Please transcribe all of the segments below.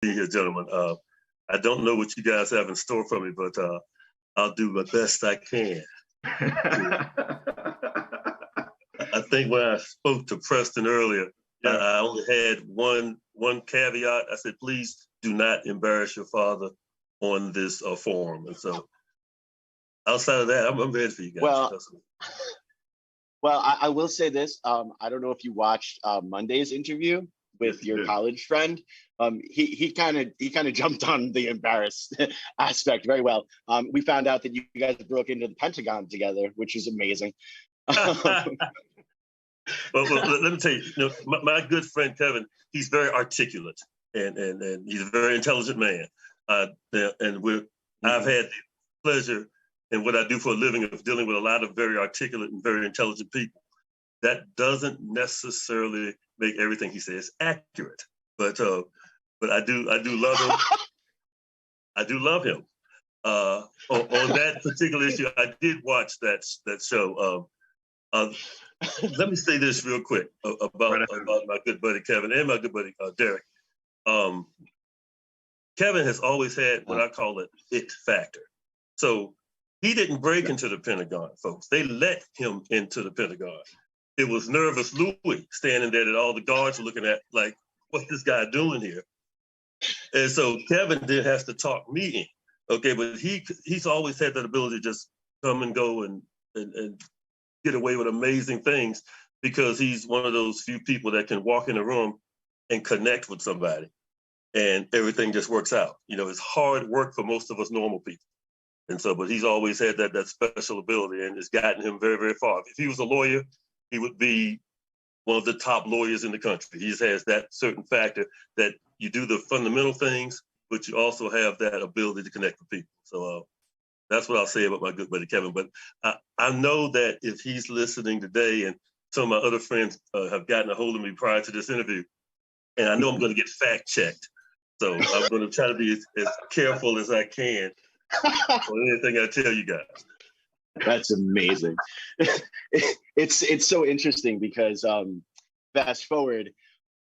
being here, gentlemen. I don't know what you guys have in store for me, but I'll do my best I can. I think when I spoke to Preston earlier, yeah. I only had one caveat. I said, please do not embarrass your father on this forum. And so outside of that, I'm ready for you guys. Well, I will say this. I don't know if you watched Monday's interview with your college friend. He kind of jumped on the embarrassed aspect very well. We found out that you guys broke into the Pentagon together, which is amazing. Well, let me tell you, my good friend Kevin, he's very articulate and he's a very intelligent man. I've had the pleasure in what I do for a living of dealing with a lot of very articulate and very intelligent people. That doesn't necessarily make everything he says accurate, but I do love him. I do love him. On that particular issue, I did watch that show. Let me say this real quick about my good buddy Kevin and my good buddy Derek. Kevin has always had what I call it factor. So he didn't break into the Pentagon, folks. They let him into the Pentagon. It was nervous Louis standing there that all the guards were looking at, like, what's this guy doing here? And so Kevin then has to talk me in. Okay, but he's always had that ability to just come and go and get away with amazing things because he's one of those few people that can walk in a room and connect with somebody and everything just works out. It's hard work for most of us normal people. And so, but he's always had that special ability and it's gotten him very, very far. If he was a lawyer, he would be one of the top lawyers in the country. He just has that certain factor that you do the fundamental things, but you also have that ability to connect with people. So that's what I'll say about my good buddy Kevin. But I know that if he's listening today and some of my other friends have gotten a hold of me prior to this interview, and I know I'm going to get fact checked. So I'm going to try to be as careful as I can on anything I tell you guys. That's amazing. It's so interesting because fast forward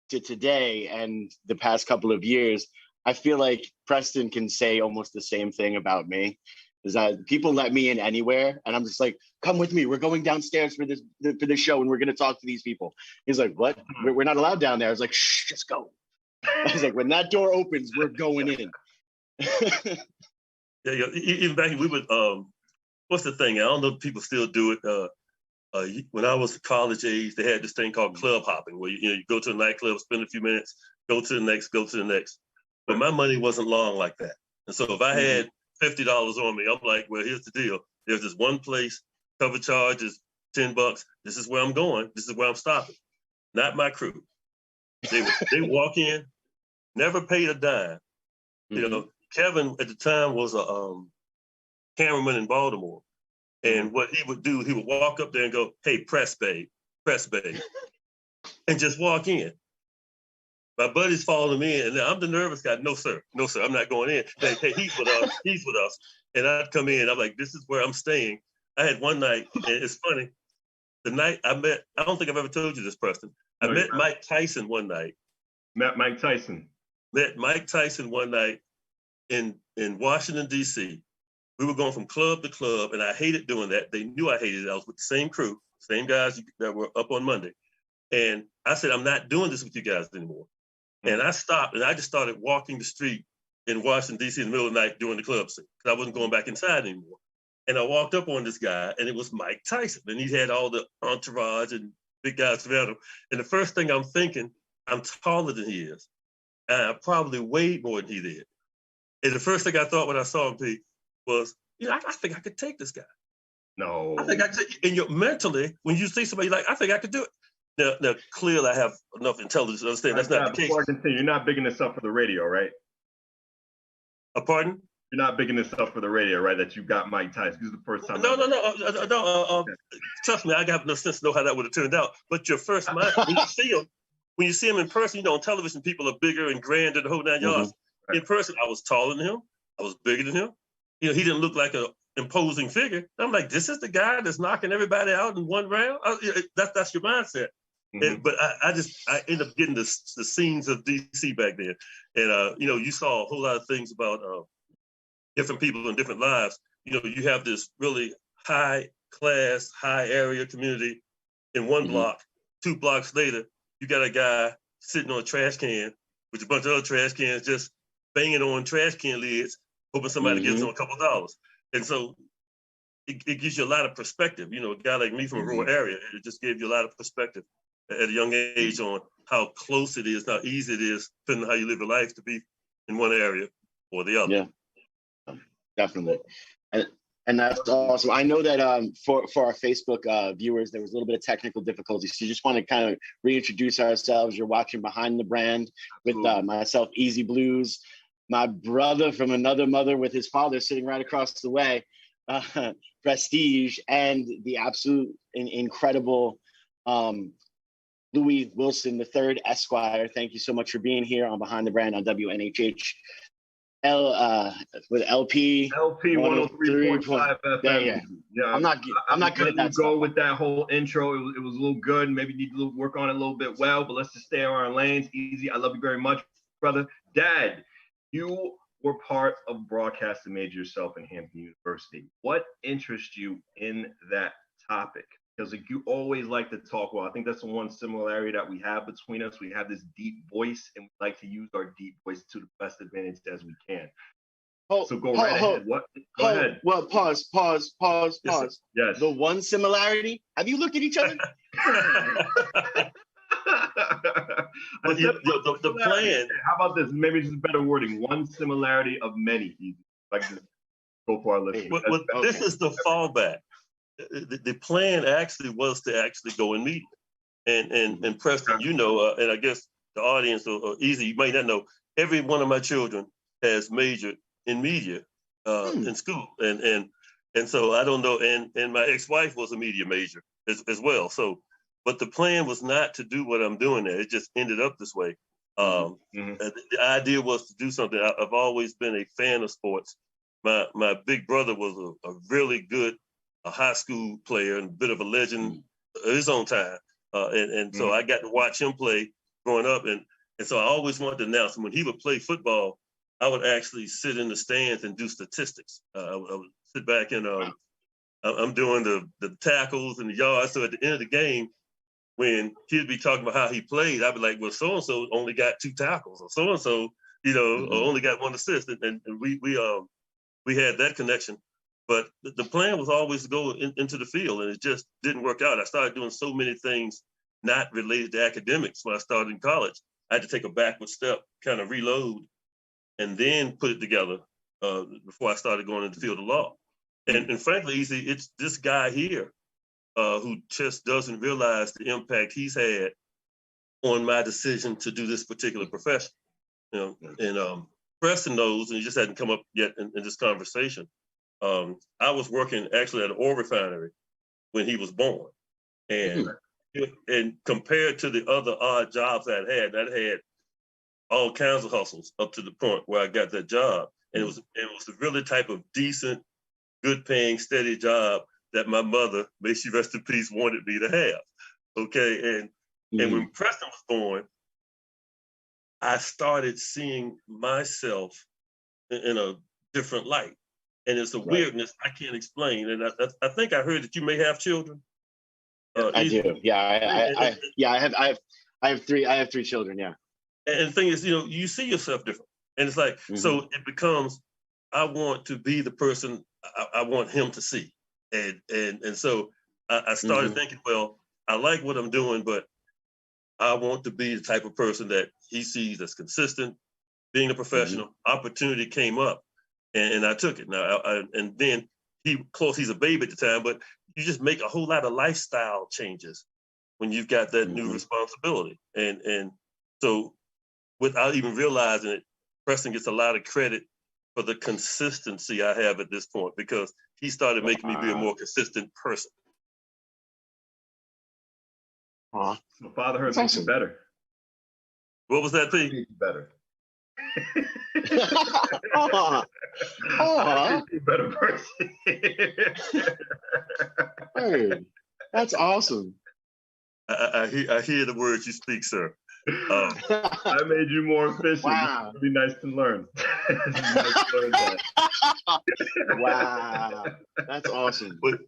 to today and the past couple of years, I feel like Preston can say almost the same thing about me. Is that people let me in anywhere, and I'm just like, come with me. We're going downstairs for this show, and we're going to talk to these people. He's like, what? We're not allowed down there. I was like, shh, just go. I was like, when that door opens, we're going in. Yeah. Even back we would. What's the thing? I don't know if people still do it. When I was college age, they had this thing called club hopping, where you go to a nightclub, spend a few minutes, go to the next. But my money wasn't long like that, and so if I had $50 on me, I'm like, well, here's the deal. There's this one place, cover charge is $10. This is where I'm going. This is where I'm stopping. Not my crew. They walk in, never paid a dime. Kevin at the time was a cameraman in Baltimore. And what he would do, he would walk up there and go, hey, press babe, and just walk in. My buddy's following me in, and I'm the nervous guy. No, sir, I'm not going in. Hey, he's with us. And I'd come in, I'm like, this is where I'm staying. I had one night, and it's funny, the night I don't think I've ever told you this, Preston. I met Mike Tyson one night. Met Mike Tyson one night in Washington, D.C. We were going from club to club, and I hated doing that. They knew I hated it. I was with the same crew, same guys that were up on Monday. And I said, I'm not doing this with you guys anymore. And I stopped, and I just started walking the street in Washington, D.C. in the middle of the night during the club scene, because I wasn't going back inside anymore. And I walked up on this guy, and it was Mike Tyson. And he had all the entourage and big guys around him. And the first thing I'm thinking, I'm taller than he is. And I probably weighed more than he did. And the first thing I thought when I saw him, Pete, was, I think I could take this guy. No. I think I could. And mentally, when you see somebody I think I could do it. Now, clearly I have enough intelligence to understand that's not the case. You're not bigging this up for the radio, right? Pardon? You're not bigging this up for the radio, right? That you got Mike Tyson. This is the first time. No. Okay. Trust me, I got no sense to know how that would have turned out. But your first mind, when you see him in person, on television, people are bigger and grander, the whole 9 yards. Right. In person, I was taller than him. I was bigger than him. He didn't look like an imposing figure. I'm like, this is the guy that's knocking everybody out in one round. That's your mindset. But I ended up getting the scenes of DC back then. And, you saw a whole lot of things about different people and different lives. You have this really high class, high area community in one block. 2 blocks later, you got a guy sitting on a trash can with a bunch of other trash cans just banging on trash can lids, hoping somebody gives him a couple of dollars. And so it gives you a lot of perspective. A guy like me from a rural area, it just gave you a lot of perspective at a young age on how close it is, how easy it is, depending on how you live your life, to be in one area or the other. Yeah, definitely. And that's awesome. I know that for our Facebook viewers, there was a little bit of technical difficulty. So you just want to kind of reintroduce ourselves. You're watching Behind the Brand with myself, Easy Bluez, my brother from another mother with his father sitting right across the way, Prestige, and the absolute incredible Louis Wilson III, Esquire. Thank you so much for being here on Behind the Brand on WNHH. With LP 103.5 FM. Yeah. I'm not good at that go stuff. with that whole intro. It was a little good. Maybe need to work on it a little bit but let's just stay on our lanes. Easy. I love you very much, brother. Dad, you were part of broadcasting major yourself in Hampton University. What interests you in that topic? Because you always like to talk well. I think that's the one similarity that we have between us. We have this deep voice, and we like to use our deep voice to the best advantage as we can. So go right ahead. Go ahead. Well, pause. Yes. The one similarity. Have you looked at each other? But the plan. How about this? Maybe just better wording. One similarity of many. Like, just go for our listeners. This is the fallback. The plan actually was to actually go in media. And Preston, and I guess the audience or easy, you might not know, every one of my children has majored in media in school. And so I don't know, and my ex-wife was a media major as well. So, but the plan was not to do what I'm doing there. It just ended up this way. The idea was to do something. I've always been a fan of sports. My big brother was a really good high school player and a bit of a legend of his own time. So I got to watch him play growing up. And so I always wanted to announce him. When he would play football, I would actually sit in the stands and do statistics. I would sit back and I'm doing the tackles and the yards. So at the end of the game, when he'd be talking about how he played, I'd be like, well, so-and-so only got 2 tackles, or so-and-so, only got 1 assist. And we had that connection. But the plan was always to go into the field, and it just didn't work out. I started doing so many things not related to academics when I started in college. I had to take a backward step, kind of reload, and then put it together before I started going into the field of law. And frankly, Easy, it's this guy here who just doesn't realize the impact he's had on my decision to do this particular profession. And Preston knows, and he just hadn't come up yet in this conversation. I was working actually at an oil refinery when he was born. And compared to the other odd jobs I'd had all kinds of hustles up to the point where I got that job. And it was a really type of decent, good paying, steady job that my mother, may she rest in peace, wanted me to have. Okay. And when Preston was born, I started seeing myself in a different light. And it's a weirdness I can't explain. And I think I heard that you may have children. I do. Yeah. I have 3 children. Yeah. And the thing is, you see yourself different. And it's like, so it becomes, I want to be the person I want him to see. And so I started thinking, well, I like what I'm doing, but I want to be the type of person that he sees as consistent, being a professional. Opportunity came up and I took it. Now, and then he's a baby at the time, but you just make a whole lot of lifestyle changes when you've got that new responsibility. And so without even realizing it, Preston gets a lot of credit for the consistency I have at this point, because he started making me be a more consistent person. So fatherhood makes you better. What was that thing? Makes you better. Makes you better person. Hey, that's awesome. I hear the words you speak, sir. I made you more efficient. Wow. It'd be nice to learn. Nice to learn that. Wow, that's awesome. But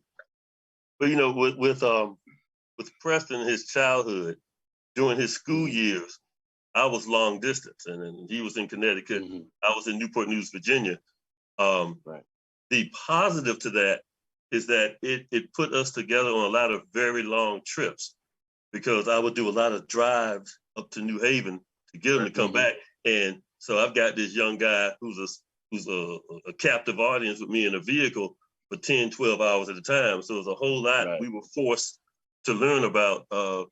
you know, with Preston, his childhood, during his school years, I was long distance, and he was in Connecticut. Mhm. I was in Newport News, Virginia. Right. The positive to that is that it put us together on a lot of very long trips, because I would do a lot of drives up to New Haven to get him to come back. And so I've got this young guy who's a captive audience with me in a vehicle for 10, 12 hours at a time. So it was a whole lot. Right. We were forced to learn about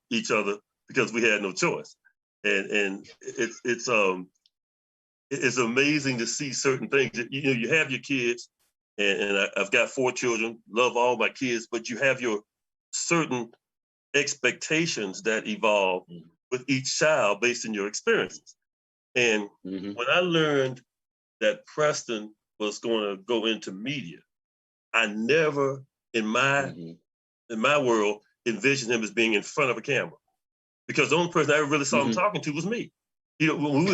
each other because we had no choice. And it's amazing to see certain things. You know, you have your kids, and I've got 4 children, love all my kids, but you have your certain expectations that evolve with each child based on your experiences. And when I learned that Preston was going to go into media, I never in my world envisioned him as being in front of a camera, because the only person I ever really saw him talking to was me. You know, when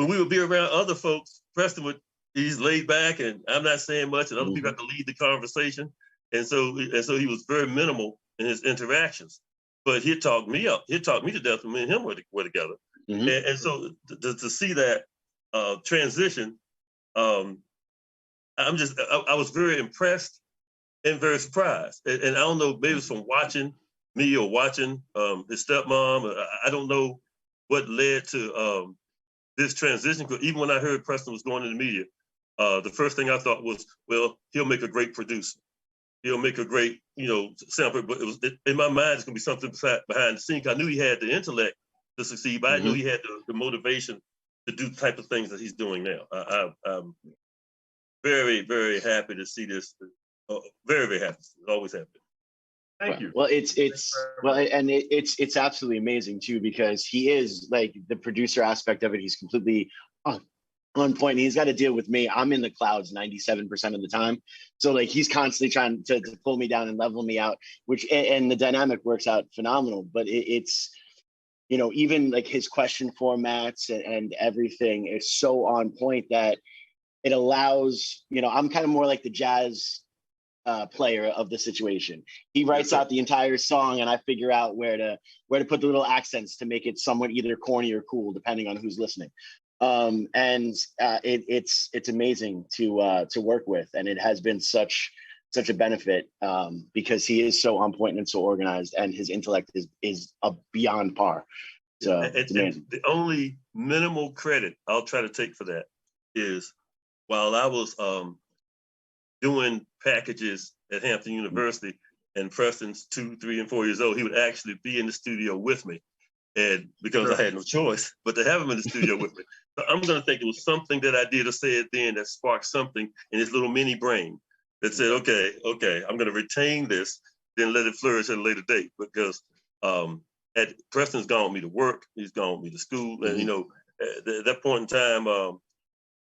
we would be around other folks, Preston he's laid back and I'm not saying much, and other people have to lead the conversation. And so he was very minimal in his interactions, but he'd talk me up. He'd talk me to death when me and him were together. And so to see that transition, I was very impressed and very surprised. And I don't know, maybe it's from watching me or watching his stepmom. I don't know what led to this transition. Because even when I heard Preston was going into media, the first thing I thought was, well, he'll make a great producer. He'll make a great, sample. But in my mind, it's going to be something behind the scenes. I knew he had the intellect to succeed, but I knew he had the motivation to do the type of things that he's doing now. I'm very, very happy to see this. Very, very happy. Always happy. Thank you. Well, it's absolutely amazing too, because he is like the producer aspect of it. He's completely on point. He's got to deal with me. I'm in the clouds 97% of the time. So like he's constantly trying to pull me down and level me out, and the dynamic works out phenomenal. But it's, even like his question formats and everything is so on point that it allows, I'm kind of more like the jazz player of the situation. He writes out the entire song and I figure out where to put the little accents to make it somewhat either corny or cool, depending on who's listening. It's amazing to work with, and it has been such a benefit because he is so on point and so organized, and his intellect is beyond par. So it's amazing. The only minimal credit I'll try to take for that is, while I was doing packages at Hampton University, and Preston's 2, 3, and 4 years old, he would actually be in the studio with me, and because I had no choice but to have him in the studio with me. So I'm going to think it was something that I did or said then that sparked something in his little mini brain that said, okay, I'm going to retain this, then let it flourish at a later date. Because Preston's gone with me to work, he's gone with me to school, and at that point in time,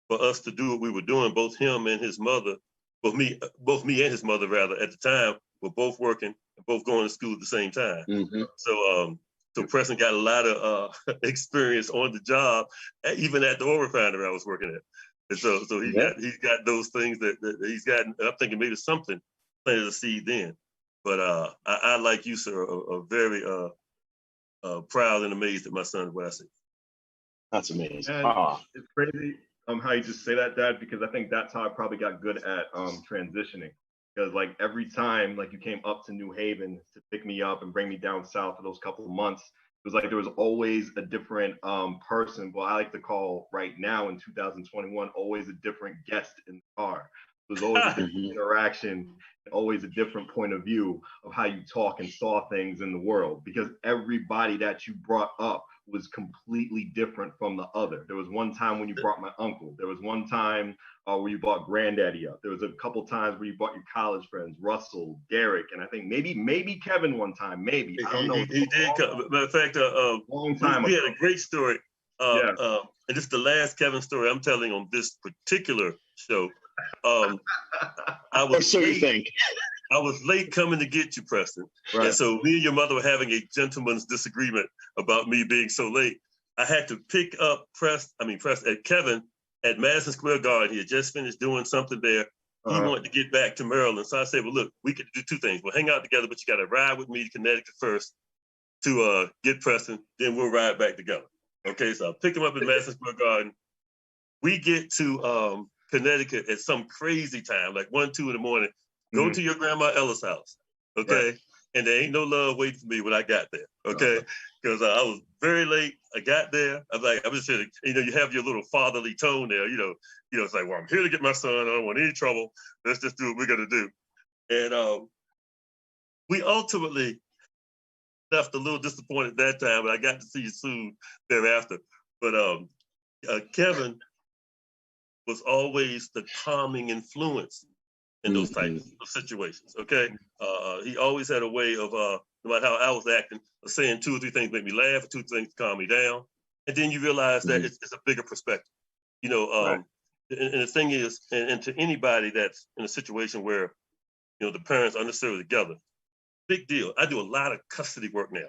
for us to do what we were doing, both him and his mother, both me and his mother rather, at the time, were both working and both going to school at the same time. So Preston got a lot of experience on the job, even at the oil refinery I was working at. And so he's got those things that he's got. I'm thinking maybe something planted a seed then. But I like you, sir, are very proud and amazed at my son, what I see. That's amazing. It's crazy how you just say that, Dad, because I think that's how I probably got good at transitioning. Because like every time like you came up to New Haven to pick me up and bring me down south for those couple of months, it was like there was always a different person. Well, I like to call right now in 2021, always a different guest in the car. There's always a different interaction, always a different point of view of how you talk and saw things in the world, because everybody that you brought up was completely different from the other. There was one time when you brought my uncle. There was one time where you brought granddaddy up. There was a couple times where you brought your college friends, Russell, Derek, and I think maybe Kevin one time, maybe. I don't know. He did come. Matter of fact, long time we ago. had a great story. And this is the last Kevin story I'm telling on this particular show. I was or so you think. I was late coming to get you, Preston. Right. And so me and your mother were having a gentleman's disagreement about me being so late. I had to pick up Kevin at Madison Square Garden. He had just finished doing something there. He wanted to get back to Maryland. So I said, well, look, we could do two things. We'll hang out together, but you got to ride with me to Connecticut first to get Preston. Then we'll ride back together. Okay, so I picked him up at Madison Square Garden. We get to Connecticut at some crazy time, like 1, 2 in the morning. Go to your grandma Ella's house, okay? Right. And there ain't no love waiting for me when I got there, okay? Because I was very late. I got there. I'm just saying, you have your little fatherly tone there, it's like, well, I'm here to get my son. I don't want any trouble. Let's just do what we're gonna do. And we ultimately left a little disappointed at that time, but I got to see you soon thereafter. But Kevin was always the calming influence in those types of situations, okay? He always had a way of, no matter how I was acting, of saying 2 or 3 things make me laugh, or 2 things calm me down. And then you realize that it's a bigger perspective, right. And the thing is, and to anybody that's in a situation where, the parents aren't necessarily together, big deal. I do a lot of custody work now.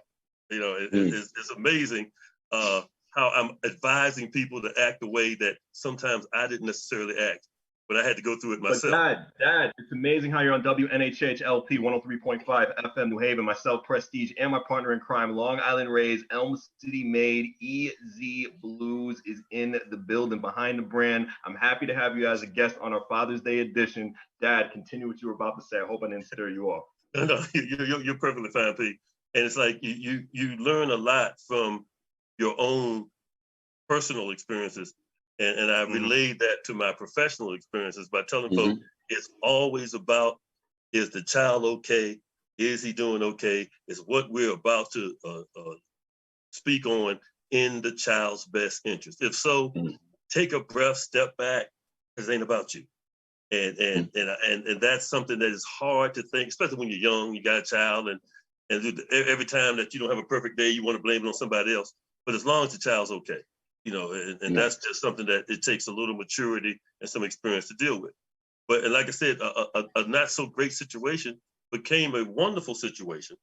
It's amazing how I'm advising people to act the way that sometimes I didn't necessarily act, but I had to go through it myself. But Dad, it's amazing how you're on WNHH LP 103.5 FM New Haven, myself, Prestige, and my partner in crime, Long Island Raised, Elm City made, EZ Bluez is in the building behind the brand. I'm happy to have you as a guest on our Father's Day edition. Dad, continue what you were about to say. I hope I didn't stir you off. No, you're perfectly fine, Pete. And it's like you learn a lot from your own personal experiences. And I relayed that to my professional experiences by telling folks it's always about, is the child okay? Is he doing okay? Is what we're about to speak on in the child's best interest? If so, take a breath, step back, because it ain't about you. And that's something that is hard to think, especially when you're young, you got a child, and every time that you don't have a perfect day, you want to blame it on somebody else. But as long as the child's okay, and that's just something that it takes a little maturity and some experience to deal with. And like I said, a not so great situation became a wonderful situation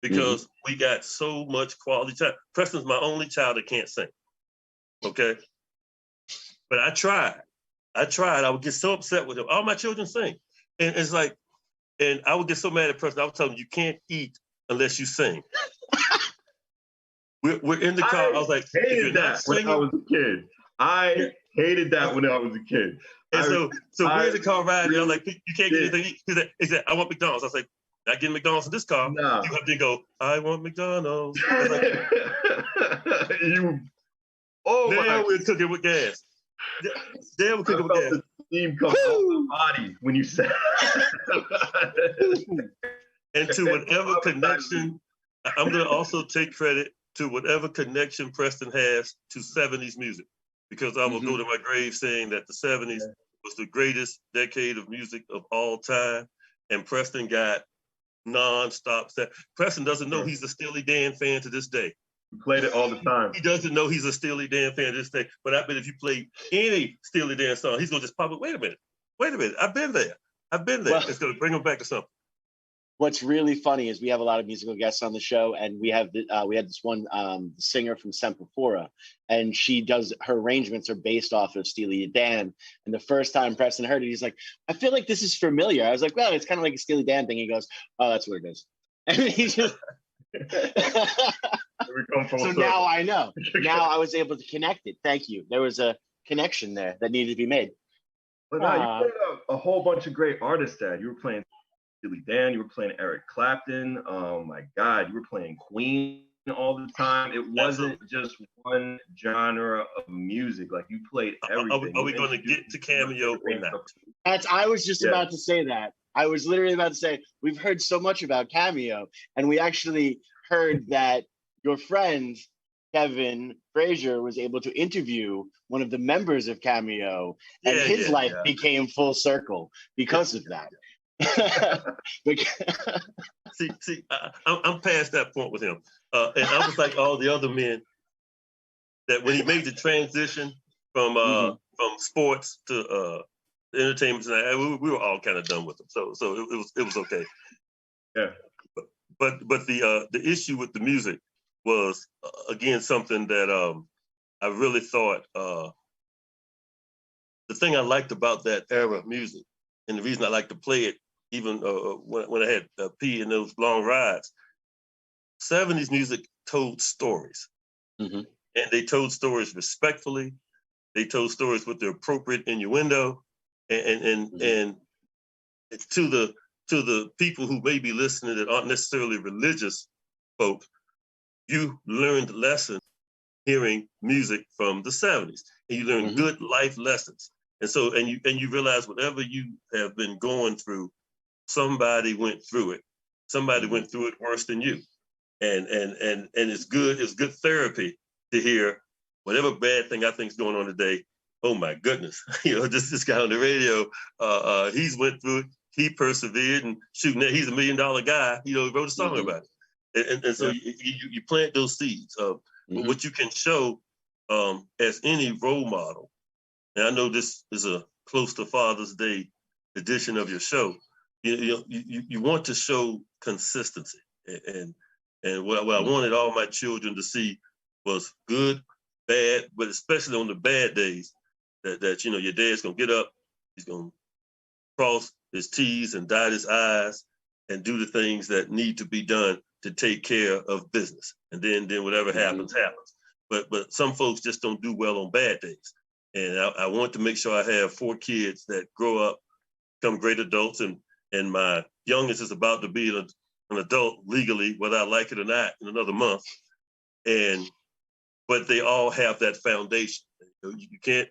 because we got so much quality time. Preston's my only child that can't sing, okay? But I tried. I would get so upset with him. All my children sing. And it's like, and I would get so mad at Preston. I would tell him, you can't eat unless you sing. We're in the car. I was like, hated that when I was a kid. I hated that when I was a kid. And so we're in the car riding. I'm like, you can't get anything. He said, I want McDonald's. I was like, not getting McDonald's in this car. No. You have to go, I want McDonald's. I was like, now we're cooking with gas. There we cooking with gas. The steam come out the body when you said And to whatever connection, I'm going to also take credit to whatever connection Preston has to 70s music, because I will go to my grave saying that the 70s was the greatest decade of music of all time, and Preston got non-stop. Preston doesn't know he's a Steely Dan fan to this day. We played it all the time. He doesn't know he's a Steely Dan fan to this day, but I bet if you play any Steely Dan song, he's going to just pop up, wait a minute, I've been there. Well, it's going to bring him back to something. What's really funny is we have a lot of musical guests on the show, and we had this one singer from Sempafora, and she does her arrangements are based off of Steely Dan. And the first time Preston heard it, he's like, I feel like this is familiar. I was like, well, it's kind of like a Steely Dan thing. He goes, oh, that's what it is. And he just so now I know. Now I was able to connect it. Thank you. There was a connection there that needed to be made. But no, you played a whole bunch of great artists, Dad. You were playing Steely Dan, you were playing Eric Clapton. Oh my God, you were playing Queen all the time. It wasn't just one genre of music. Like, you played everything. Are we going to get to Cameo or not? I was just about to say that. I was literally about to say, we've heard so much about Cameo, and we actually heard that your friend Kevin Frazier was able to interview one of the members of Cameo, and his life became full circle because of that. see, I'm past that point with him, and I was like all the other men that when he made the transition from sports to the entertainment tonight, we were all kind of done with them. So it was okay. Yeah. But the issue with the music was again something that I really thought the thing I liked about that era of music, and the reason I like to play it even when I had P in those long rides, 70s music told stories. Mm-hmm. And they told stories respectfully. They told stories with the appropriate innuendo, and to the people who may be listening that aren't necessarily religious folk, you learned lessons hearing music from the 70s, and you learn good life lessons. And so, and you realize whatever you have been going through, somebody went through it. Somebody went through it worse than you. And it's good therapy to hear whatever bad thing I think is going on today. Oh my goodness, this guy on the radio, he's went through it. He persevered, and shooting that, he's $1 million guy. He wrote a song about it. And so you plant those seeds. What you can show as any role model, and I know this is a close to Father's Day edition of your show. You want to show consistency, and what I wanted all my children to see was good, bad, but especially on the bad days, that your dad's gonna get up, he's gonna cross his T's and dot his I's and do the things that need to be done to take care of business. And then whatever happens, happens. But some folks just don't do well on bad days. And I want to make sure I have 4 kids that grow up, become great adults, and my youngest is about to be an adult legally, whether I like it or not, in another month. But they all have that foundation. You can't,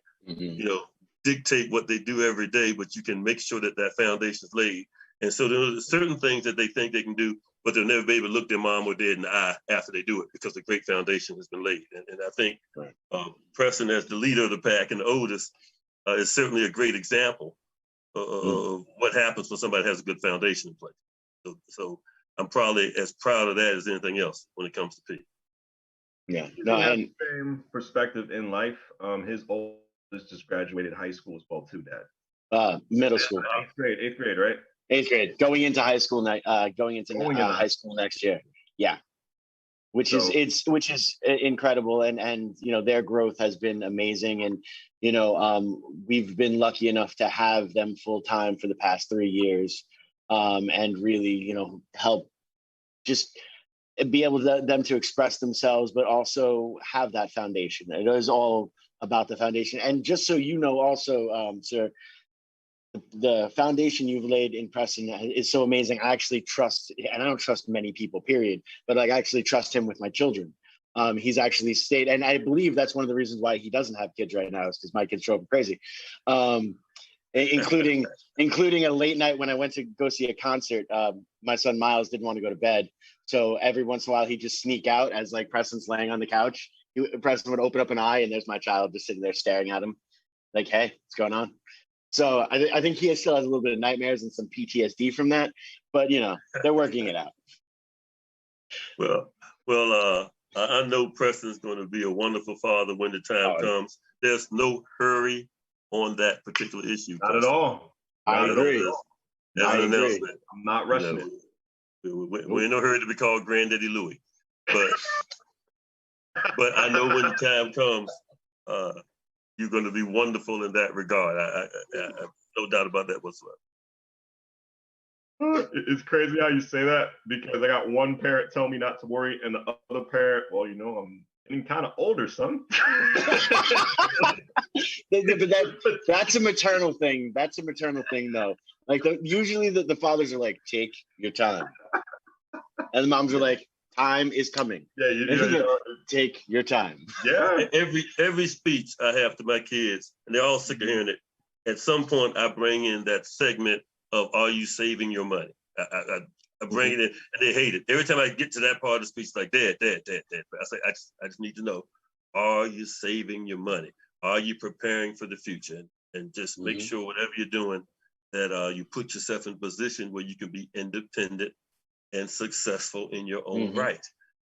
dictate what they do every day, but you can make sure that that foundation is laid. And so there are certain things that they think they can do, but they'll never be able to look their mom or dad in the eye after they do it because the great foundation has been laid. And I think Preston, as the leader of the pack and the oldest, is certainly a great example of what happens when somebody has a good foundation in place. So I'm probably as proud of that as anything else when it comes to Pete. Yeah, no, and same perspective in life. His oldest just graduated high school as well too, Dad. Middle school. Eighth grade, right? 8th grade, going into high school. Going into high school next year. Yeah, which is incredible, and their growth has been amazing, and we've been lucky enough to have them full time for the past 3 years, and really help just be able to them to express themselves, but also have that foundation. It is all about the foundation. And just so you know, also, sir, the foundation you've laid in Preston is so amazing. I actually trust, and I don't trust many people, period, but I actually trust him with my children. He's actually stayed, and I believe that's one of the reasons why he doesn't have kids right now, is because my kids drove him crazy. Including a late night when I went to go see a concert. My son Miles didn't want to go to bed, so every once in a while he'd just sneak out as like Preston's laying on the couch. Preston would open up an eye, and there's my child just sitting there staring at him, like, "Hey, what's going on?" So I think he still has a little bit of nightmares and some PTSD from that, but they're working it out. Well, I know Preston's going to be a wonderful father when the time comes. There's no hurry on that particular issue. Not at all. I agree. I'm not rushing it. We're in no hurry to be called Granddaddy Louie, but I know when the time comes, you're going to be wonderful in that regard. I have no doubt about that whatsoever. It's crazy how you say that, because I got one parent tell me not to worry, and the other parent, well, I'm getting kind of older, son. But that's a maternal thing. That's a maternal thing, though. Like usually the fathers are like, "Take your time," and the moms are like, "Time is coming." Yeah, take your time. Yeah. Every speech I have to my kids, and they're all sick of hearing it. At some point, I bring in that segment of "Are you saving your money?" I bring it in, and they hate it. Every time I get to that part of the speech, it's like, Dad. I say, I just need to know, are you saving your money? Are you preparing for the future? And just make sure whatever you're doing, that you put yourself in a position where you can be independent and successful in your own right.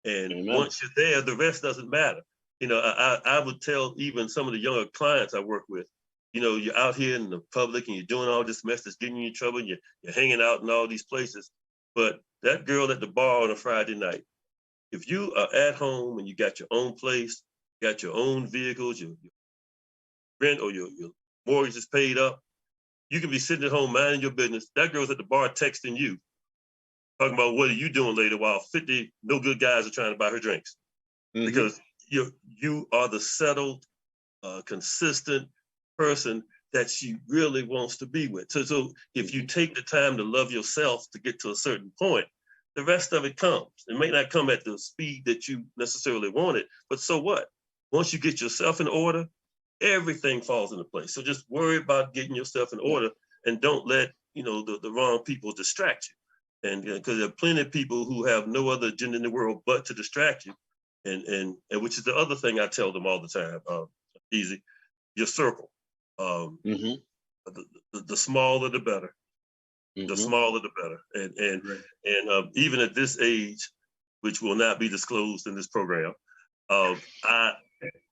And once you're there, the rest doesn't matter. I would tell even some of the younger clients I work with, you know, you're out here in the public and you're doing all this mess that's getting you in trouble. And you're hanging out in all these places. But that girl at the bar on a Friday night, if you are at home and you got your own place, got your own vehicles, your rent or your mortgage is paid up, you can be sitting at home minding your business. That girl's at the bar texting you, talking about what are you doing later while 50 no good guys are trying to buy her drinks. Mm-hmm. Because you are the settled, consistent person that she really wants to be with. So if you take the time to love yourself to get to a certain point, the rest of it comes. It may not come at the speed that you necessarily want it, but so what? Once you get yourself in order, everything falls into place. So just worry about getting yourself in order and don't let, you know, the wrong people distract you. And because there are plenty of people who have no other agenda in the world but to distract you. And which is the other thing I tell them all the time, Easy, your circle. The smaller the better. The smaller the better. And even at this age, which will not be disclosed in this program,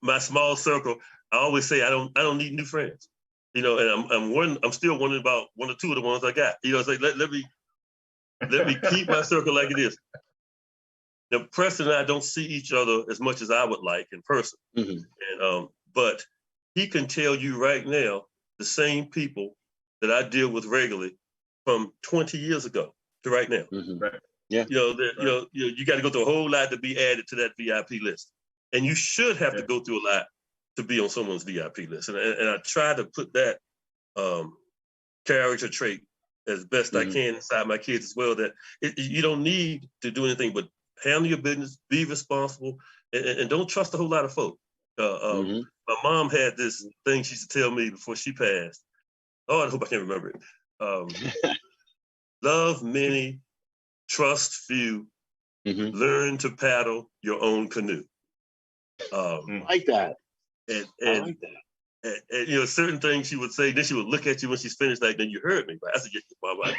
my small circle, I always say I don't need new friends. You know, and I'm still wondering about one or two of the ones I got. You know, it's like let me keep my circle like it is. Now, Preston and I don't see each other as much as I would like in person. And but he can tell you right now the same people that I deal with regularly from 20 years ago to right now. Right. Yeah. You know, you got to go through a whole lot to be added to that VIP list, and you should have to go through a lot to be on someone's VIP list. And I try to put that character trait as best I can inside my kids as well. That you don't need to do anything but handle your business, be responsible, and don't trust a whole lot of folk. My mom had this thing she used to tell me before she passed. Oh, I hope I can remember it. Love many, trust few, learn to paddle your own canoe. I like that. And I like that. And you know, certain things she would say, then she would look at you when she's finished, like, then you heard me. But I said, yeah, Mama, I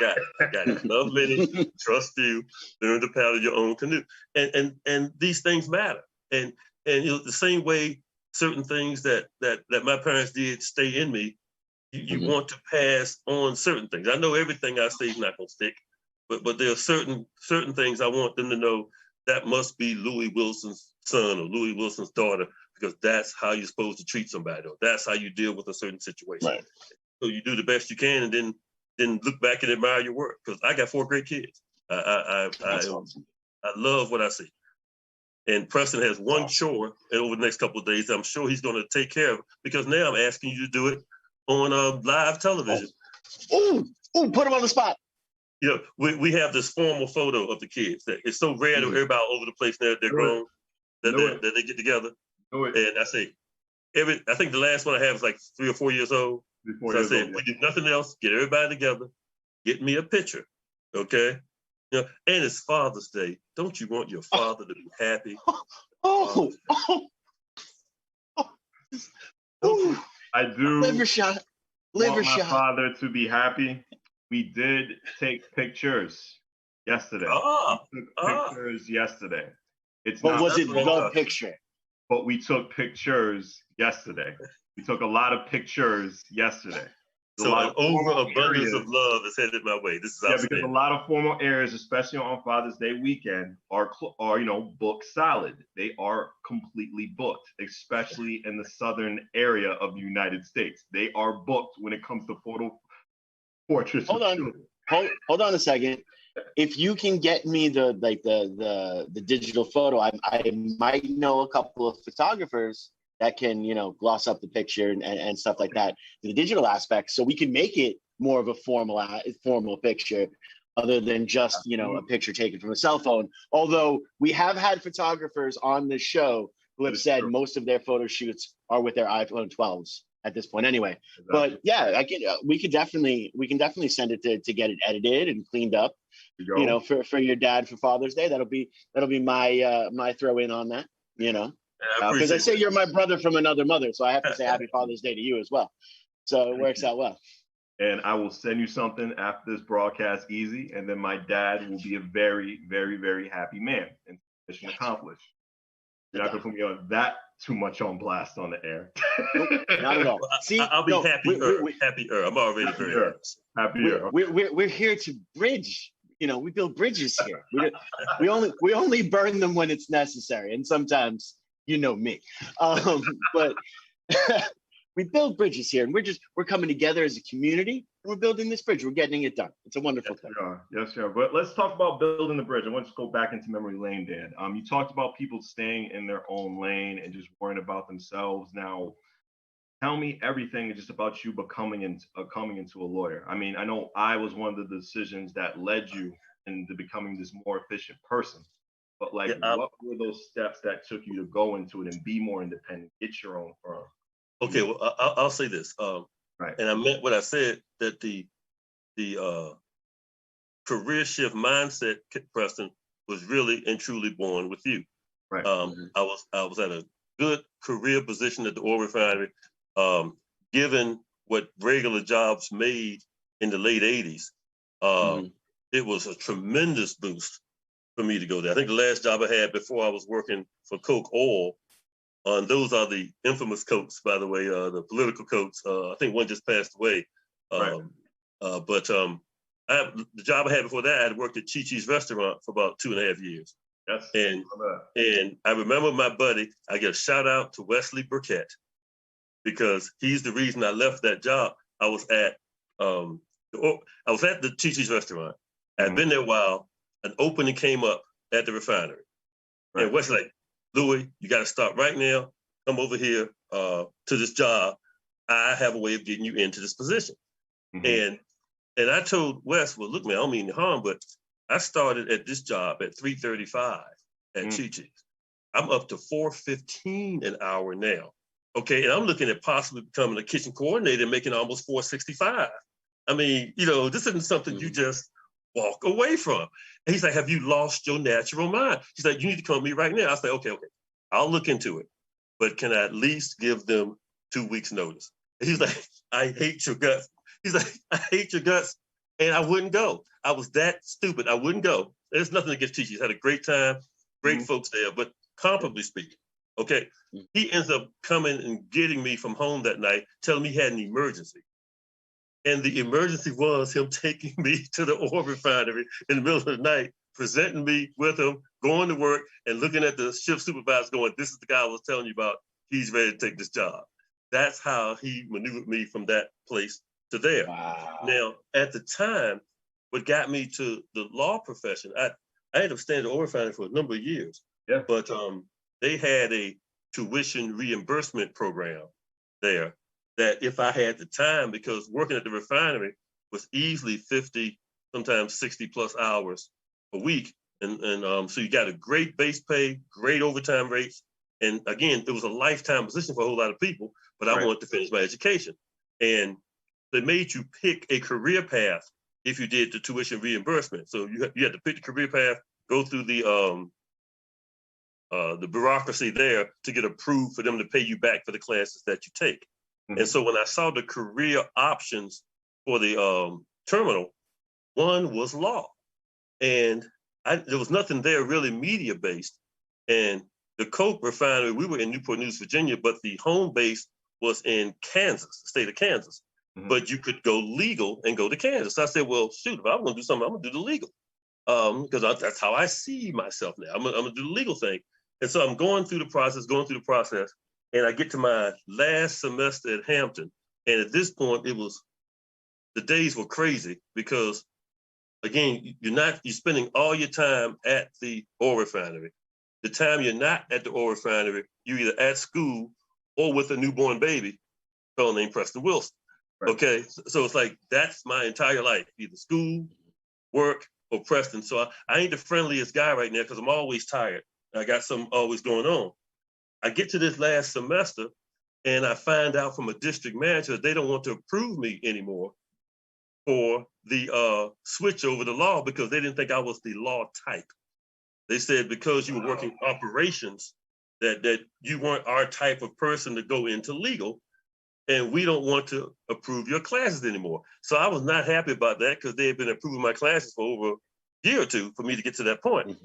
got it. Love many, trust few, learn to paddle your own canoe. And these things matter. And you know, the same way certain things that my parents did stay in me, you want to pass on certain things. I know everything I say is not gonna stick, but there are certain things I want them to know that must be Louis Wilson's son or Louis Wilson's daughter, because that's how you're supposed to treat somebody, or that's how you deal with a certain situation. Right. So you do the best you can, and then look back and admire your work. Because I got 4 great kids. I love what I see. And Preston has one chore over the next couple of days that I'm sure he's going to take care of, because now I'm asking you to do it on live television. Oh, put him on the spot. You know, we have this formal photo of the kids that it's so rare that everybody all over the place now they're grown that they get together. And I say, I think the last one I have is like 3 or 4 years old. So I said, we do nothing else, get everybody together, get me a picture, okay? You know, and it's Father's Day. Don't you want your father to be happy? I do. Liver shot. Want my father to be happy. We did take pictures yesterday. Pictures yesterday. But was it the picture? But we took pictures yesterday. We took a lot of pictures yesterday. So an overabundance of love is headed my way. This is because a lot of formal areas, especially on Father's Day weekend, are booked solid. They are completely booked, especially in the southern area of the United States. They are booked when it comes to photo portraits. Hold on a second. If you can get me the digital photo, I might know a couple of photographers that can, gloss up the picture and stuff like that, the digital aspect, so we can make it more of a formal picture, other than just, a picture taken from a cell phone. Although we have had photographers on this show who have said most of their photo shoots are with their iPhone 12s at this point anyway. Exactly. But yeah, we can definitely send it to get it edited and cleaned up, for your dad for Father's Day. That'll be my throw in on that, because I say you're my brother from another mother, so I have to say Happy Father's Day to you as well. So it works out well. And I will send you something after this broadcast, Easy, and then my dad will be a very, very, very happy man, and mission accomplished. You're not going to put me on that too much on blast on the air. Nope, not at all. See, I'll be no, happier. I'm already very happy. Happier. we're here to bridge. You know, we build bridges here. We only burn them when it's necessary, and sometimes, you know me. But we build bridges here, and we're coming together as a community, and we're building this bridge. We're getting it done. It's a wonderful thing. Yes, sir. But let's talk about building the bridge. I want to go back into memory lane, Dan. You talked about people staying in their own lane and just worrying about themselves. Now, tell me everything just about you coming into a lawyer. I mean, I know I was one of the decisions that led you into becoming this more efficient person. But like, what were those steps that took you to go into it and be more independent, get your own firm? Okay, well, I'll say this. Right. And I meant what I said, that the career shift mindset, Preston, was really and truly born with you. Right. I was at a good career position at the oil refinery. Given what regular jobs made in the late 80s, it was a tremendous boost for me to go there. I think the last job I had before I was working for Coke Oil, and those are the infamous Cokes, by the way, the political Cokes. I think one just passed away. Right. But the job I had before that, I had worked at Chi-Chi's restaurant for about 2.5 years. Yes. And I remember my buddy, I give a shout out to Wesley Burkett, because he's the reason I left that job. I was at the Chi-Chi's restaurant. I'd been there a while. An opening came up at the refinery. Right. And Wesley, like, Louis, you got to start right now. Come over here to this job. I have a way of getting you into this position. And I told Wes, well, look, man, I don't mean any harm, but I started at this job at $3.35 at Chi-Chi's. I'm up to $4.15 an hour now. Okay, and I'm looking at possibly becoming a kitchen coordinator and making almost $4.65. I mean, you know, this isn't something you just walk away from. And he's like, have you lost your natural mind? He's like, you need to come to me right now. I say, okay, I'll look into it, but can I at least give them 2 weeks notice? And he's like, I hate your guts. He's like, I hate your guts. And I wouldn't go. I was that stupid. I wouldn't go. There's nothing against teachers. Had a great time, great folks there, but comparably speaking, okay, he ends up coming and getting me from home that night, telling me he had an emergency. And the emergency was him taking me to the oil refinery in the middle of the night, presenting me with him, going to work, and looking at the shift supervisor going, this is the guy I was telling you about. He's ready to take this job. That's how he maneuvered me from that place to there. Wow. Now, at the time, what got me to the law profession, I ended up staying at the oil refinery for a number of years. Yeah. But they had a tuition reimbursement program there that if I had the time, because working at the refinery was easily 50, sometimes 60 plus hours a week. And so you got a great base pay, great overtime rates. And again, it was a lifetime position for a whole lot of people, but I wanted to finish my education. And they made you pick a career path if you did the tuition reimbursement. So you had to pick the career path, go through the bureaucracy there to get approved for them to pay you back for the classes that you take. And so when I saw the career options for the terminal, one was law. And there was nothing there really media based. And the Coke refinery, we were in Newport News, Virginia, but the home base was in Kansas, the state of Kansas. But you could go legal and go to Kansas. So I said, well, shoot, if I'm gonna do something, I'm gonna do the legal. Because that's how I see myself now. I'm gonna do the legal thing. And so I'm going through the process, and I get to my last semester at Hampton. And at this point, the days were crazy because, again, you're spending all your time at the oil refinery. The time you're not at the oil refinery, you're either at school or with a newborn baby, a fellow named Preston Wilson. Right. Okay, so it's like, that's my entire life, either school, work, or Preston. So I ain't the friendliest guy right now because I'm always tired. I got something always going on. I get to this last semester and I find out from a district manager that they don't want to approve me anymore for the switch over to law because they didn't think I was the law type. They said because you were working operations that you weren't our type of person to go into legal, and we don't want to approve your classes anymore. So I was not happy about that because they had been approving my classes for over a year or two for me to get to that point.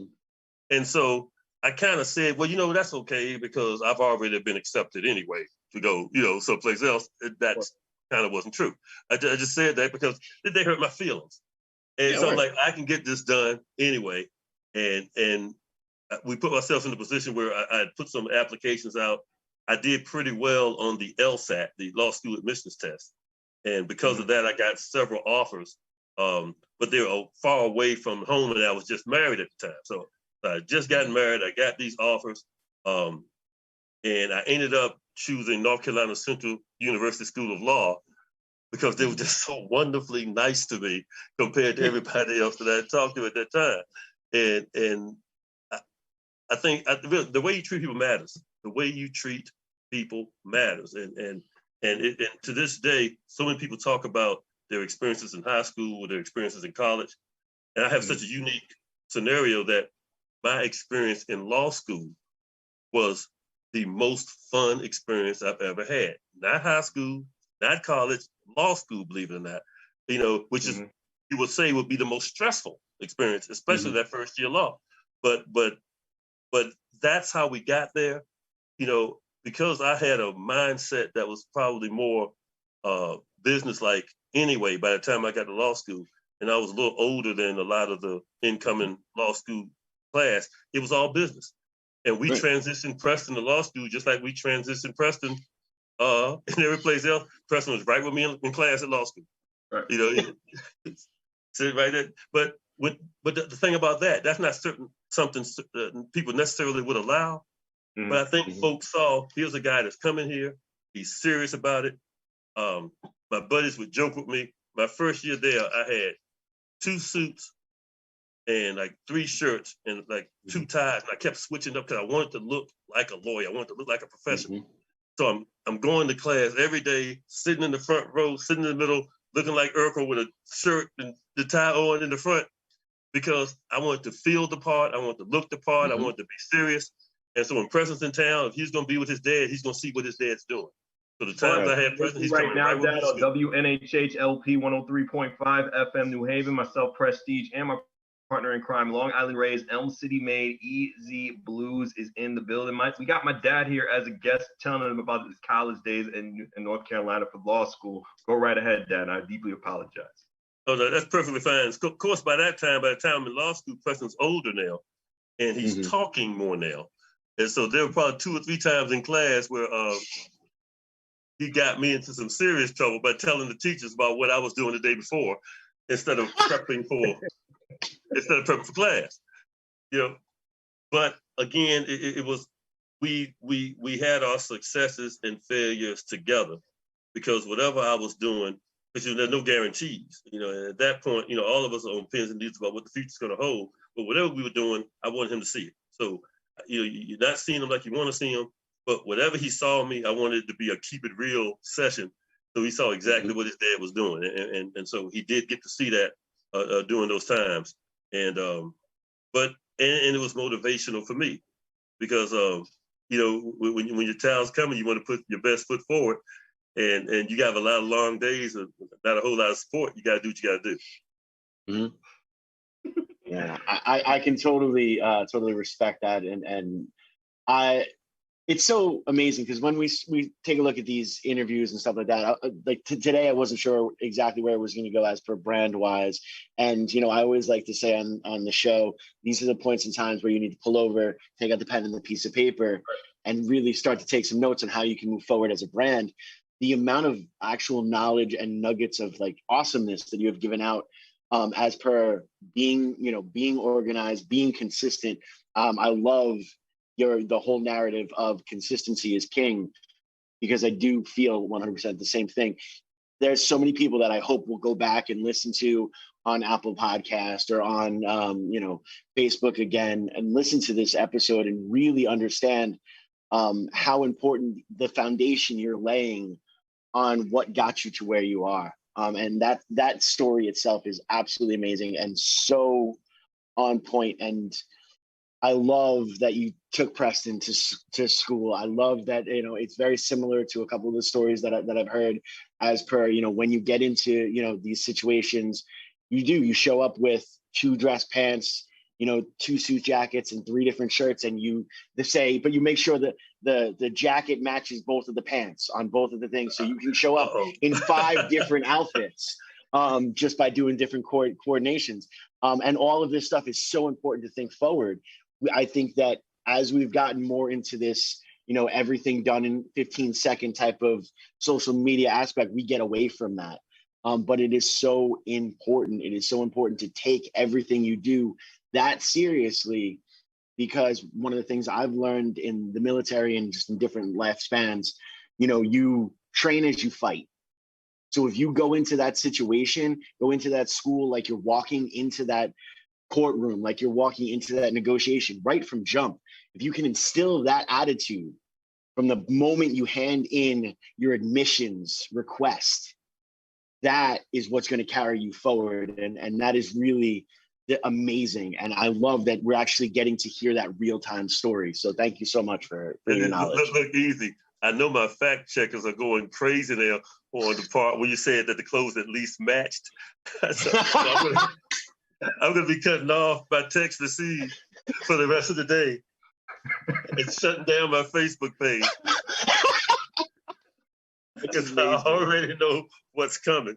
And so I kind of said, well, that's okay because I've already been accepted anyway to go, someplace else. That's kind of wasn't true. I just said that because they hurt my feelings. And so I'm like, I can get this done anyway. And we put ourselves in a position where I put some applications out. I did pretty well on the LSAT, the law school admissions test. And because of that, I got several offers, but they were far away from home and I was just married at the time. So I just gotten married, I got these offers, and I ended up choosing North Carolina Central University School of Law because they were just so wonderfully nice to me compared to everybody else that I talked to at that time. And I think the way you treat people matters. The way you treat people matters. And to this day, so many people talk about their experiences in high school or their experiences in college. And I have such a unique scenario that my experience in law school was the most fun experience I've ever had. Not high school, not college, law school, believe it or not, which is, you would say would be the most stressful experience, especially that first year law. But that's how we got there, because I had a mindset that was probably more business-like anyway by the time I got to law school. And I was a little older than a lot of the incoming law school class. It was all business. And we transitioned Preston to law school just like we transitioned Preston and every place else. Preston was right with me in class at law school. Right. Sit right there. But the thing about that's not something people necessarily would allow. But I think folks saw, here's a guy that's coming here. He's serious about it. My buddies would joke with me. My first year there, I had 2 suits and like 3 shirts and like 2 ties. And I kept switching up because I wanted to look like a lawyer. I wanted to look like a professional. So I'm going to class every day, sitting in the front row, sitting in the middle, looking like Urkel with a shirt and the tie on in the front because I wanted to feel the part. I wanted to look the part. I wanted to be serious. And so when Preston's in town, if he's going to be with his dad, he's going to see what his dad's doing. So the times I had Preston, he's right coming now, right Dad, with me. on WNHH LP 103.5 FM New Haven, myself, Prestige, and my partner in crime, Long Island Rays, Elm City made, Easy Blues is in the building. We got my dad here as a guest, telling him about his college days in North Carolina for law school. Go right ahead, Dad. I deeply apologize. Oh, no, that's perfectly fine. Of course, by the time I'm in law school, Preston's older now, and he's talking more now. And so there were probably 2 or 3 times in class where he got me into some serious trouble by telling the teachers about what I was doing the day before instead of prepping for class. But again, it was we had our successes and failures together because whatever I was doing, because there's no guarantees. And at that point, all of us are on pins and needles about what the future's going to hold. But whatever we were doing, I wanted him to see it. So you're not seeing him like you want to see him, but whatever he saw me, I wanted it to be a keep it real session. So he saw exactly what his dad was doing, and so he did get to see that during those times. And but it was motivational for me because when your child's coming, you want to put your best foot forward, and you got a lot of long days, not a whole lot of support. You got to do what you got to do. Yeah, I can totally respect that, and it's so amazing because when we take a look at these interviews and stuff like that, today I wasn't sure exactly where it was going to go as per brand wise, and I always like to say on the show, these are the points and times where you need to pull over, take out the pen and the piece of paper, and really start to take some notes on how you can move forward as a brand. The amount of actual knowledge and nuggets of like awesomeness that you have given out. As per being organized, being consistent. I love the whole narrative of consistency is king, because I do feel 100% the same thing. There's so many people that I hope will go back and listen to on Apple Podcast or on Facebook again and listen to this episode and really understand how important the foundation you're laying on what got you to where you are. And that story itself is absolutely amazing and so on point. And I love that you took Preston to school. I love that, it's very similar to a couple of the stories that I've heard as per, when you get into, these situations, you show up with 2 dress pants 2 suit jackets and 3 different shirts, and but you make sure that the jacket matches both of the pants on both of the things, so you can show up in 5 different outfits just by doing different coordinations. And all of this stuff is so important to think forward. I think that as we've gotten more into this, everything done in 15-second type of social media aspect, we get away from that. But it is so important. It is so important to take everything you do that seriously, because one of the things I've learned in the military and just in different life spans, you train as you fight. So if you go into that situation, go into that school like you're walking into that courtroom, like you're walking into that negotiation right from jump, if you can instill that attitude from the moment you hand in your admissions request, that is what's going to carry you forward. And that is really amazing. And I love that we're actually getting to hear that real-time story. So thank you so much for your knowledge. Look easy. I know my fact checkers are going crazy there on the part where you said that the clothes at least matched. So I'm going to be cutting off by text to see for the rest of the day and shutting down my Facebook page. Because I already know what's coming.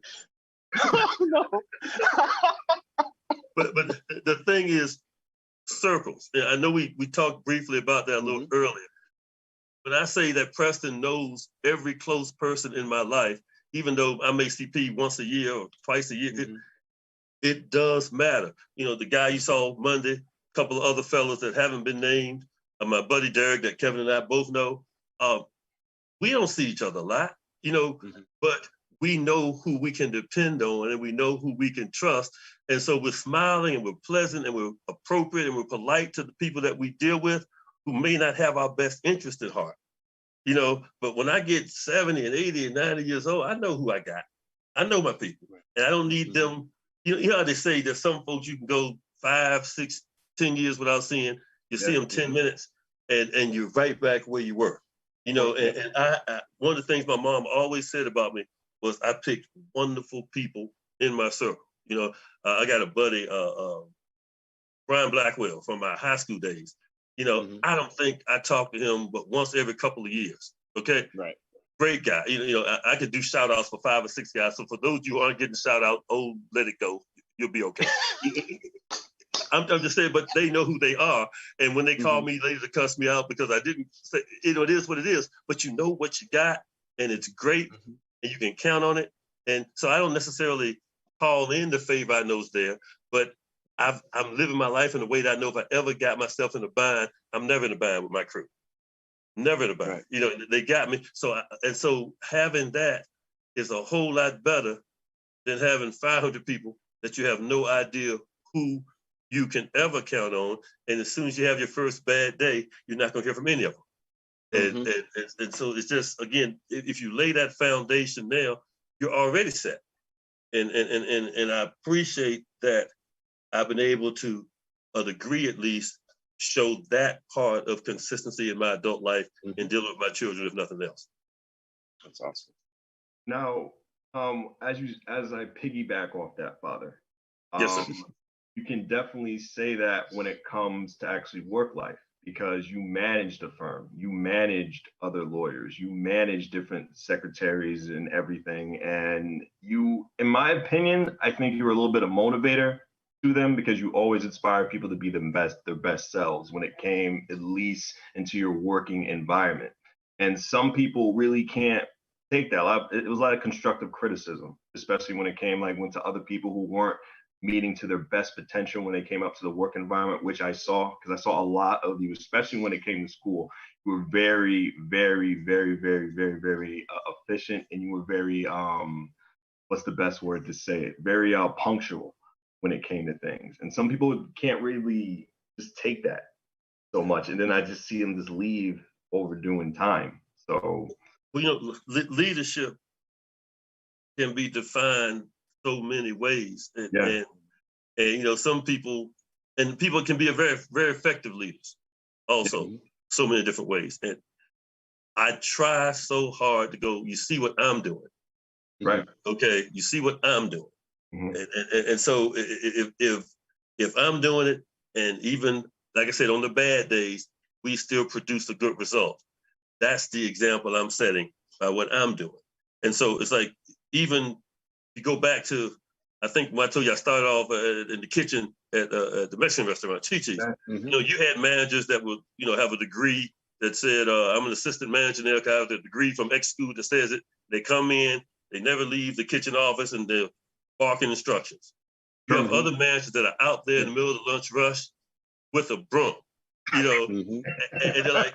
Oh, no. But the thing is, circles. I know we talked briefly about that a little earlier. When I say that Preston knows every close person in my life, even though I may see P once a year or twice a year, it does matter. The guy you saw Monday, a couple of other fellas that haven't been named, my buddy Derek that Kevin and I both know, we don't see each other a lot, but we know who we can depend on and we know who we can trust. And so we're smiling and we're pleasant and we're appropriate and we're polite to the people that we deal with who may not have our best interest at heart. But when I get 70 and 80 and 90 years old, I know who I got. I know my people. And I don't need them. You know how they say that some folks you can go 5, 6, 10 years without seeing, you see them 10 minutes and you're right back where you were. And I one of the things my mom always said about me was I picked wonderful people in my circle. I got a buddy, Brian Blackwell from my high school days. I don't think I talk to him but once every couple of years. Okay. Right. Great guy. I could do shout outs for 5 or 6 guys. So for those of you who aren't getting shout out, let it go. You'll be okay. I'm just saying, but they know who they are. And when they call me later to cuss me out because I didn't say, it is what it is, but you know what you got and it's great and you can count on it. And so I don't necessarily call in the favor I know's there, but I'm living my life in a way that I know if I ever got myself in a bind, I'm never in a bind with my crew. Never in a bind. Right. They got me. So having that is a whole lot better than having 500 people that you have no idea who you can ever count on. And as soon as you have your first bad day, you're not going to hear from any of them. And so it's just, again, if you lay that foundation now, you're already set. And I appreciate that I've been able to, a degree at least, show that part of consistency in my adult life and dealing with my children, if nothing else. That's awesome. Now, as I piggyback off that, Father, yes, sir. You can definitely say that when it comes to actually work life, because you managed a firm, you managed other lawyers, you managed different secretaries and everything. And you, in my opinion, I think you were a little bit of motivator to them because you always inspire people to be their best selves when it came at least into your working environment. And some people really can't take that. It was a lot of constructive criticism, especially when it went to other people who weren't meeting to their best potential when they came up to the work environment, which I saw, because I saw a lot of you, especially when it came to school. You were very, very, very, very, very, very efficient, and you were very, what's the best word to say it? Very punctual when it came to things. And some people can't really just take that so much. And then I just see them just leave overdoing time. So, well, leadership can be defined so many ways. And some people can be a very, very effective leaders also, so many different ways. And I try so hard to go, you see what I'm doing. Right. Okay, you see what I'm doing. And so if I'm doing it And even, like I said, on the bad days, we still produce a good result. That's the example I'm setting by what I'm doing. And so it's like, even you go back to, I think when I told you I started off in the kitchen at the Mexican restaurant, Chi-Chi's. Mm-hmm. You know, you had managers that would, you know, have a degree that said, I'm an assistant manager there, I have a degree from X school that says it. They come in, they never leave the kitchen office, and they're barking instructions. You have other managers that are out there in the middle of the lunch rush with a broom, you know, and they're like,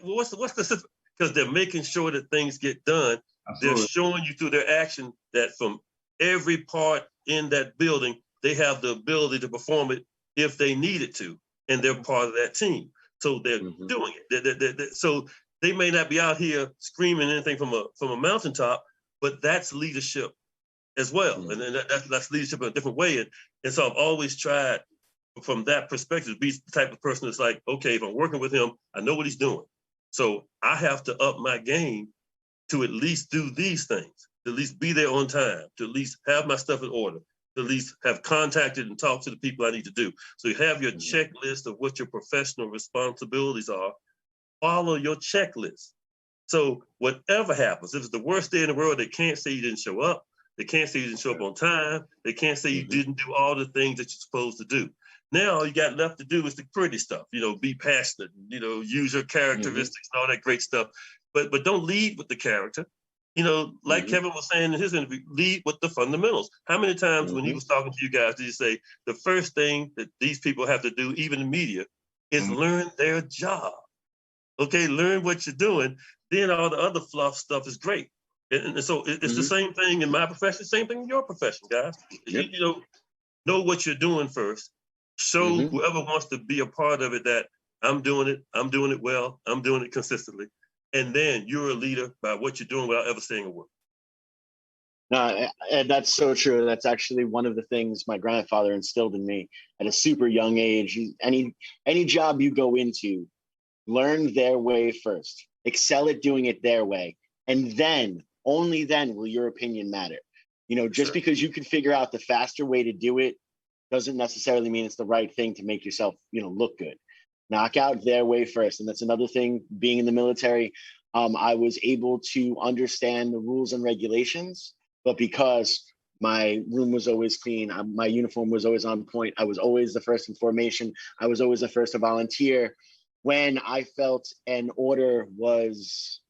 well, what's the system? Because they're making sure that things get done. Absolutely. They're showing you through their action that from every part in that building, they have the ability to perform it if they needed to, and they're part of that team. So they're doing it. So they may not be out here screaming anything from a mountaintop, but that's leadership as well. And that's leadership in a different way. And so I've always tried from that perspective to be the type of person that's like, okay, if I'm working with him, I know what he's doing. So I have to up my game to at least do these things, to at least be there on time, to at least have my stuff in order, to at least have contacted and talked to the people I need to do. So you have your checklist of what your professional responsibilities are, follow your checklist. So whatever happens, if it's the worst day in the world, they can't say you didn't show up. They can't say you didn't show up on time. They can't say you didn't do all the things that you're supposed to do. Now all you got left to do is the pretty stuff, you know, be passionate, you know, use your characteristics and all that great stuff. But don't lead with the character. You know, like Kevin was saying in his interview, lead with the fundamentals. How many times when he was talking to you guys did he say the first thing that these people have to do, even the media, is learn their job? Okay, learn what you're doing. Then all the other fluff stuff is great. And so it's the same thing in my profession, same thing in your profession, guys. You know what you're doing first. Show whoever wants to be a part of it that I'm doing it well, I'm doing it consistently. And then you're a leader by what you're doing without ever saying a word. No, and that's so true. That's actually one of the things my grandfather instilled in me at a super young age. Any job you go into, learn their way first, excel at doing it their way, and then, only then will your opinion matter. You know, just because you can figure out the faster way to do it doesn't necessarily mean it's the right thing to make yourself, you know, look good. Knock out their way first. And that's another thing, being in the military, I was able to understand the rules and regulations, but because my room was always clean, my uniform was always on point, I was always the first in formation, I was always the first to volunteer. When I felt an order was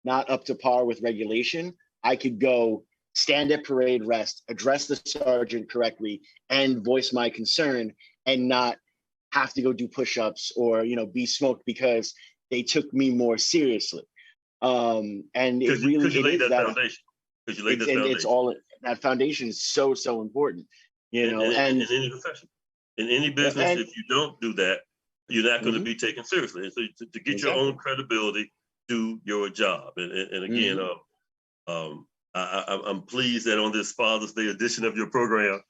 not up to par with regulation, I could go stand at parade rest, address the sergeant correctly, and voice my concern, and not have to go do push-ups or, you know, be smoked because they took me more seriously. And it really you laid is that foundation. Because you laid that foundation. It's all, that foundation is so important. You know, in any profession, in any business, if you don't do that, you're not going to be taken seriously. And so to get your own credibility, do your job. And again, I'm pleased that on this Father's Day edition of your program,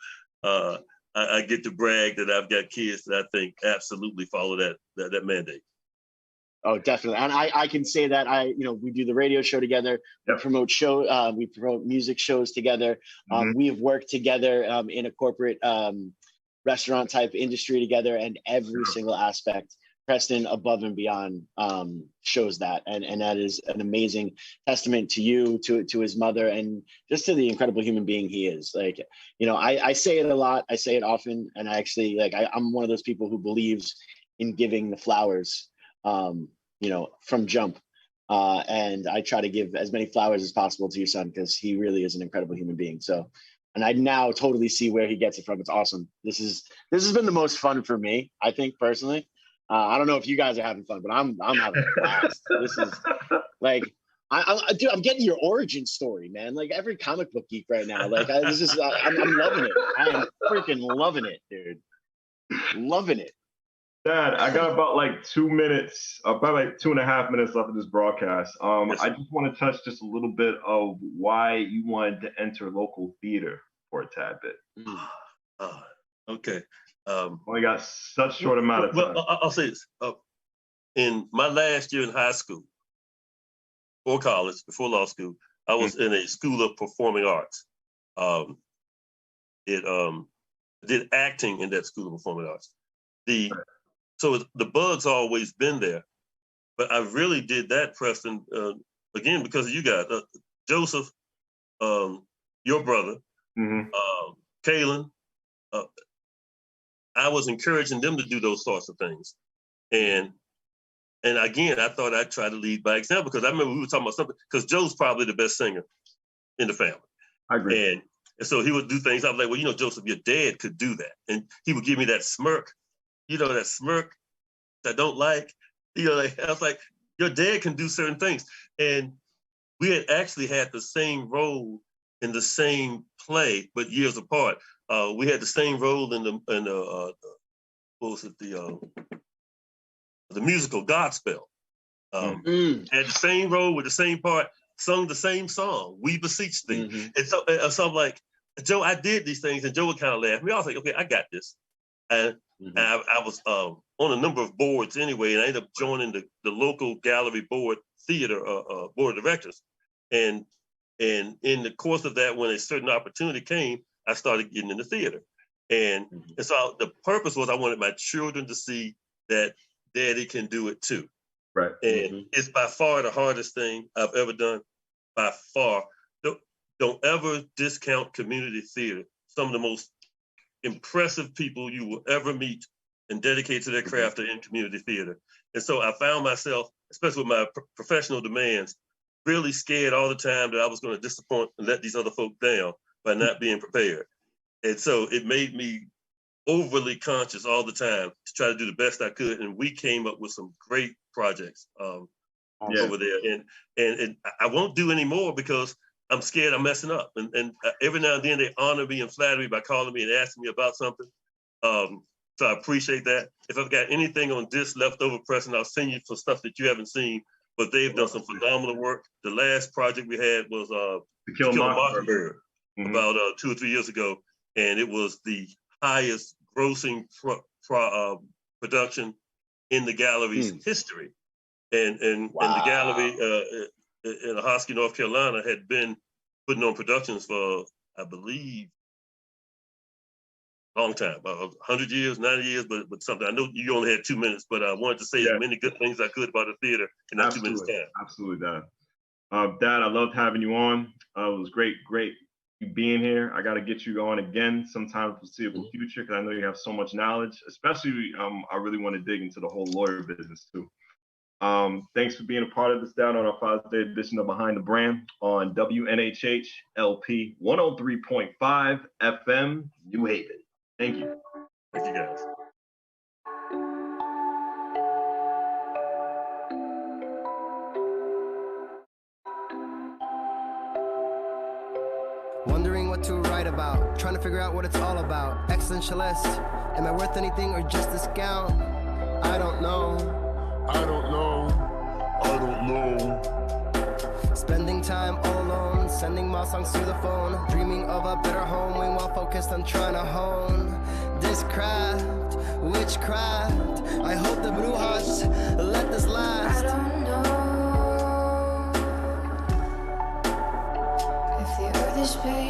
I get to brag that I've got kids that I think absolutely follow that mandate. Oh, definitely. And I can say that we do the radio show together, we promote music shows together. We have worked together in a corporate restaurant type industry together, and every single aspect, Preston above and beyond shows that. And that is an amazing testament to you, to his mother, and just to the incredible human being he is. Like, you know, I say it a lot, I say it often, and I actually, like, I'm one of those people who believes in giving the flowers, you know, from jump. And I try to give as many flowers as possible to your son, because he really is an incredible human being. So, and I now totally see where he gets it from. It's awesome. This has been the most fun for me, I think, personally. I don't know if you guys are having fun, but I'm having a blast. This is like, dude, I'm getting your origin story, man. Like every comic book geek right now. Like I'm loving it. I am freaking loving it, dude. Loving it. Dad, I got about like 2 minutes, about like 2.5 minutes left of this broadcast. I just want to touch just a little bit of why you wanted to enter local theater for a tad bit. Okay. Only got such short amount of time. Well, I'll say this. In my last year in high school, or college, before law school, I was in a school of performing arts. Did acting in that school of performing arts. So the bug's always been there. But I really did that, Preston, again, because of you guys. Joseph, your brother, Kalen, I was encouraging them to do those sorts of things. And again, I thought I'd try to lead by example, because I remember we were talking about something, because Joe's probably the best singer in the family. I agree. And so he would do things. I was like, well, Joseph, your dad could do that. And he would give me that smirk, that smirk I don't like. I was like, your dad can do certain things. And we had actually had the same role in the same play, but years apart. We had the same role in the what was it, the musical Godspell. Had the same role with the same part, sung the same song, "We Beseech Thee." And so I'm like, Joe, I did these things, and Joe would kind of laugh at me. I was like, okay, I got this. And I was on a number of boards anyway, and I ended up joining the local gallery board theater board of directors. And in the course of that, when a certain opportunity came, I started getting in the theater. And so the purpose was I wanted my children to see that Daddy can do it too. Right. And it's by far the hardest thing I've ever done, by far. Don't ever discount community theater. Some of the most impressive people you will ever meet and dedicate to their craft are in community theater. And so I found myself, especially with my professional demands, really scared all the time that I was going to disappoint and let these other folk down by not being prepared. And so it made me overly conscious all the time to try to do the best I could. And we came up with some great projects over there. And I won't do any more because I'm scared I'm messing up. And every now and then they honor me and flatter me by calling me and asking me about something. So I appreciate that. If I've got anything on this leftover pressing, I'll send you for stuff that you haven't seen. But they've done some phenomenal work. The last project we had was To Kill a Mockingbird about 2 or 3 years ago. And it was the highest grossing production in the gallery's history. And the gallery in Hosky, North Carolina had been putting on productions for, I believe, a long time, about 100 years, 90 years, but something. I know you only had 2 minutes, but I wanted to say as many good things I could about the theater in that 2 minutes time. Absolutely, Dad. Dad, I loved having you on. It was great you being here. I got to get you on again sometime in the foreseeable future, because I know you have so much knowledge, especially I really want to dig into the whole lawyer business too. Thanks for being a part of this, Dad, on our Father's Day edition of Behind the Brand on WNHH LP 103.5 FM, New Haven. Thank you. Thank you, guys. Wondering what to write about, trying to figure out what it's all about. Existentialist, am I worth anything or just a scout? I don't know. Spending time all alone, sending my songs to the phone, dreaming of a better home, while focused on trying to hone this craft, witchcraft. I hope the Bluez let this last. I don't know if the earth is big.